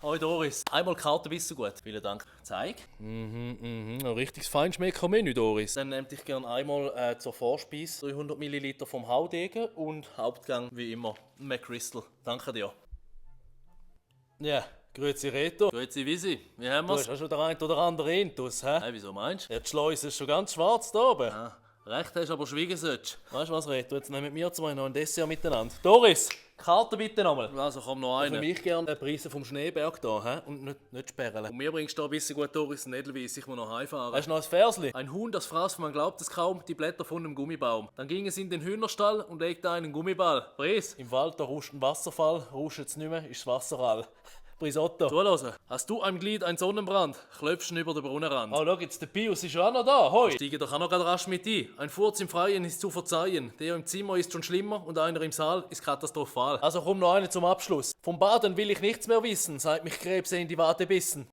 Hoi Doris, einmal Karte bist du gut. Vielen Dank. Zeig. Ein richtiges Feinschmecker-Menü, Doris. Dann nehme ich gerne einmal zur Vorspeise 300 Milliliter vom Haudegen und Hauptgang wie immer McChrystal. Danke dir. Ja, grüezi Reto. Grüezi Visi, wie haben Du wir's? hast auch schon der ein oder andere Intus, hä? Hey, wieso meinst du? Ja, die Schleuse ist schon ganz schwarz da oben. Recht hast, aber schweigen sollst. Weißt du was, Reto? Jetzt nehmen wir zwei noch ein Dessert miteinander. Doris, Karte bitte nochmal. Also komm noch Für eine. mich gerne Preise vom Schneeberg da, hä? Und nicht sperren. Und mir bringst du da ein bisschen gut Doris Nedelweiss, ich muss noch heimfahren. Hast du noch ein Versli? Ein Huhn, das fraß, man glaubt es kaum, die Blätter von einem Gummibaum. Dann ging es in den Hühnerstall und legte einen Gummiball. Preis. Im Wald, da rauscht ein Wasserfall, rauscht es nicht mehr, ist das Wasser all. Prisotto. Zuhören. Hast du am Glied einen Sonnenbrand? Klopfst ihn über den Brunnenrand. Oh, schau jetzt, der Pius ist ja auch noch da, hoi. Steige doch auch noch grad rasch mit ein. Ein Furz im Freien ist zu verzeihen. Der im Zimmer ist schon schlimmer und einer im Saal ist katastrophal. Also komm noch eine zum Abschluss. Vom Baden will ich nichts mehr wissen, seit mich Krebse in die Wade bissen.